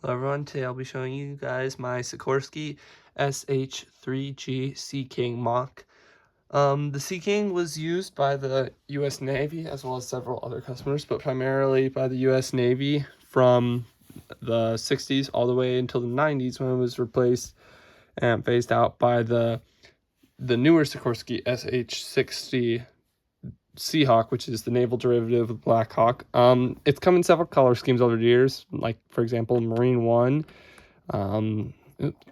Hello everyone, today I'll be showing you guys my Sikorsky SH-3G Sea King MOC. The Sea King was used by the U.S. Navy as well as several other customers, but primarily by the U.S. Navy from the 60s all the way until the 90s when it was replaced and phased out by the newer Sikorsky SH-60 Seahawk, which is the naval derivative of Black Hawk. It's come in several color schemes over the years, like for example, Marine One.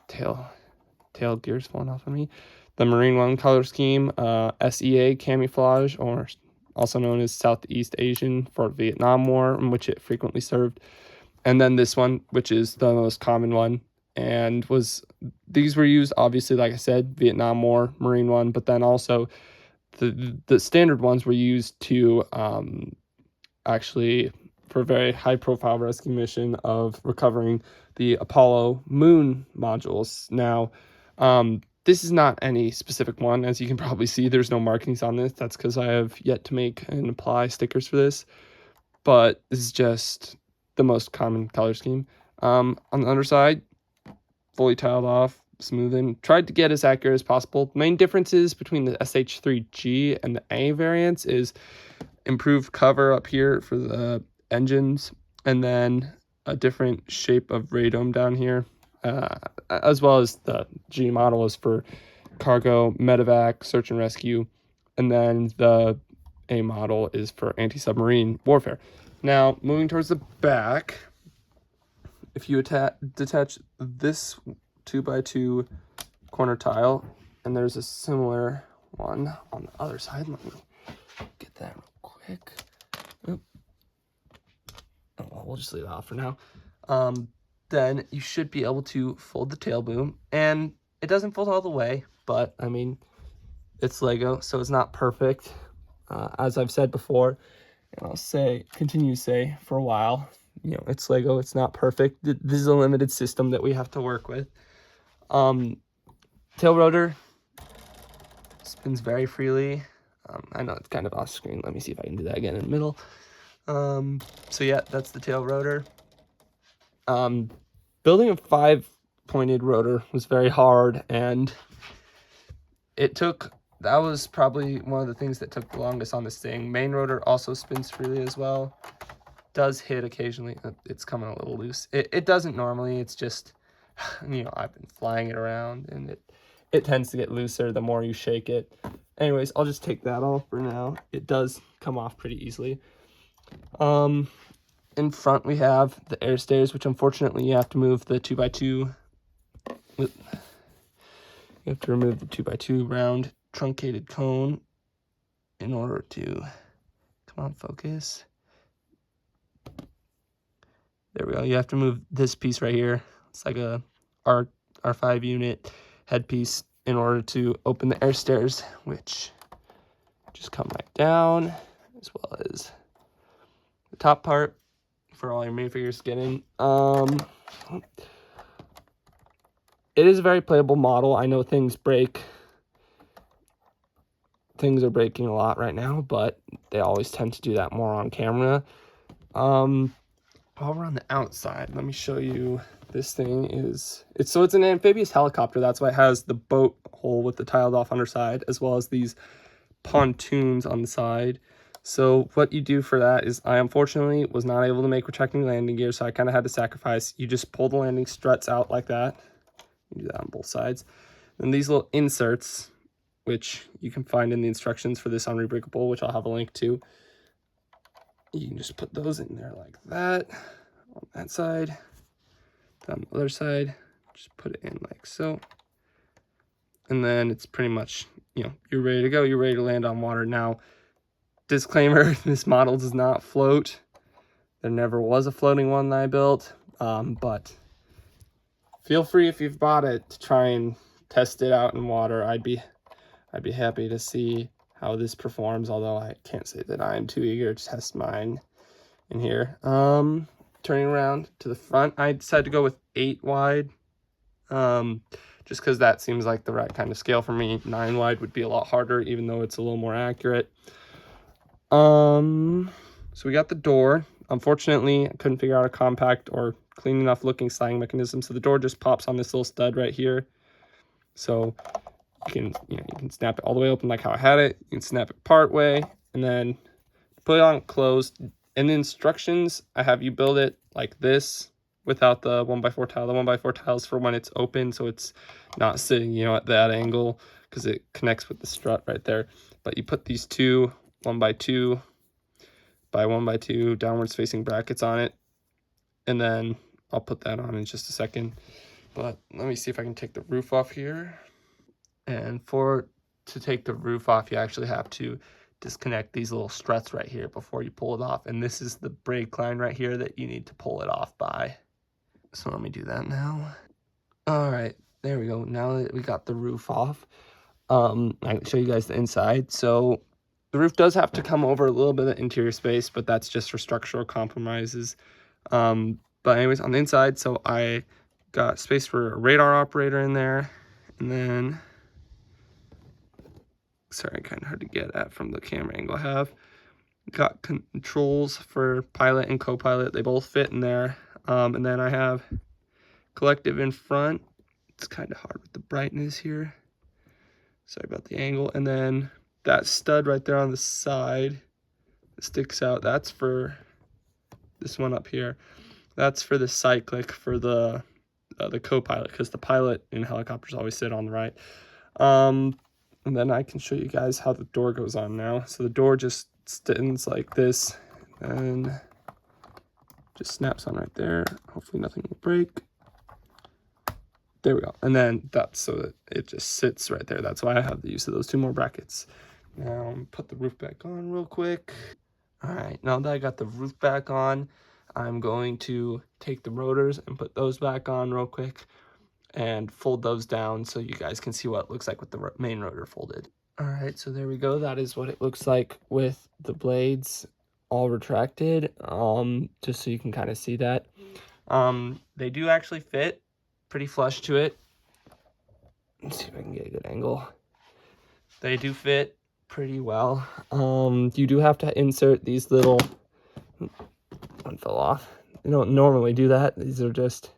Tail gears falling off on me. The Marine One color scheme, SEA camouflage, or also known as Southeast Asian for Vietnam War, in which it frequently served. And then this one, which is the most common one, and these were used obviously, like I said, Vietnam War, Marine One, but then also the standard ones were used to actually for a very high profile rescue mission of recovering the Apollo moon modules. Now, this is not any specific one. As you can probably see, there's no markings on this. That's because I have yet to make and apply stickers for this. But this is just the most common color scheme. On the underside, fully tiled off, smoothing. Tried to get as accurate as possible. Main differences between the SH-3G and the A variants is improved cover up here for the engines, and then a different shape of radome down here, as well as the G model is for cargo, medevac, search and rescue, and then the A model is for anti-submarine warfare. Now, moving towards the back, if you detach this 2x2 corner tile, and there's a similar one on the other side. Let me get that real quick. Oh, well, we'll just leave it off for now. Then you should be able to fold the tail boom, and it doesn't fold all the way, but I mean, it's Lego, so it's not perfect. As I've said before, and I'll continue to say for a while, you know, it's Lego, it's not perfect. This is a limited system that we have to work with. Tail rotor spins very freely. I know it's kind of off screen. Let me see if I can do that again in the middle. So yeah, that's the tail rotor. Building a 5-pointed rotor was very hard, and that was probably one of the things that took the longest on this thing. Main rotor also spins freely as well. Does hit occasionally. It's coming a little loose. It doesn't normally. It's just, you know, I've been flying it around, and it tends to get looser the more you shake it. Anyways, I'll just take that off for now. It does come off pretty easily. In front we have the air stairs, which unfortunately you have to move the 2x2. You have to remove the 2x2 round truncated cone in order to, come on, focus. There we go. You have to move this piece right here. It's like a R5 unit headpiece in order to open the air stairs, which just come right down, as well as the top part for all your minifigures to get in. It is a very playable model. I know things break. Things are breaking a lot right now, but they always tend to do that more on camera. While we're on the outside, let me show you. This thing is, it's an amphibious helicopter. That's why it has the boat hole with the tiled off underside, as well as these pontoons on the side. So what you do for that is, I unfortunately was not able to make retracting landing gear, so I kind of had to sacrifice. You just pull the landing struts out like that. You do that on both sides. And these little inserts, which you can find in the instructions for this on Rebrickable, which I'll have a link to. You can just put those in there like that, on that side. On the other side, just put it in like so. And then it's pretty much, you know, you're ready to go. You're ready to land on water. Now, disclaimer, this model does not float. There never was a floating one that I built, but feel free if you've bought it to try and test it out in water. I'd be happy to see how this performs, although I can't say that I'm too eager to test mine in here. Turning around to the front, I decided to go with 8 wide, just because that seems like the right kind of scale for me. 9 wide would be a lot harder, even though it's a little more accurate. So we got the door. Unfortunately, I couldn't figure out a compact or clean enough looking sliding mechanism. So the door just pops on this little stud right here. So you can, you can snap it all the way open like how I had it. You can snap it part way and then put it on closed. In the instructions, I have you build it like this without the 1x4 tile. The 1x4 tile is for when it's open, so it's not sitting, at that angle, because it connects with the strut right there. But you put these two 1x2 by 1x2 downwards facing brackets on it, and then I'll put that on in just a second. But let me see if I can take the roof off here. And to take the roof off, you actually have to disconnect these little struts right here before you pull it off. And this is the brake line right here that you need to pull it off by. So let me do that now. All right, there we go. Now that we got the roof off, I can show you guys the inside. So the roof does have to come over a little bit of interior space, but that's just for structural compromises. But anyways, on the inside, so I got space for a radar operator in there, and then, sorry, kind of hard to get at from the camera angle I have. Got controls for pilot and co-pilot. They both fit in there. And then I have collective in front. It's kind of hard with the brightness here. Sorry about the angle. And then that stud right there on the side that sticks out, that's for this one up here. That's for the cyclic for the co-pilot, because the pilot in helicopters always sit on the right. And then I can show you guys how the door goes on now. So the door just stands like this and just snaps on right there. Hopefully nothing will break. There we go. And then that's so that it just sits right there. That's why I have the use of those two more brackets. Now put the roof back on real quick. All right, now that I got the roof back on, I'm going to take the rotors and put those back on real quick and fold those down so you guys can see what it looks like with the main rotor folded. All right, so there we go. That is what it looks like with the blades all retracted, just so you can kind of see that. They do actually fit pretty flush to it. Let's see if I can get a good angle. They do fit pretty well. You do have to insert these little, one fell off. You don't normally do that. These are just,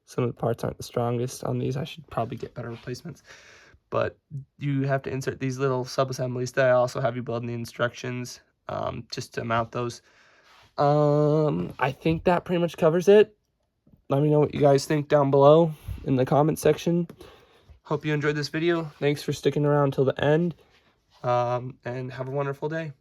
some of the parts aren't the strongest on these. I should probably get better replacements. But you have to insert these little sub-assemblies that I also have you build in the instructions, just to mount those. I think that pretty much covers it. Let me know what you guys think down below in the comment section. Hope you enjoyed this video. Thanks for sticking around till the end, and have a wonderful day.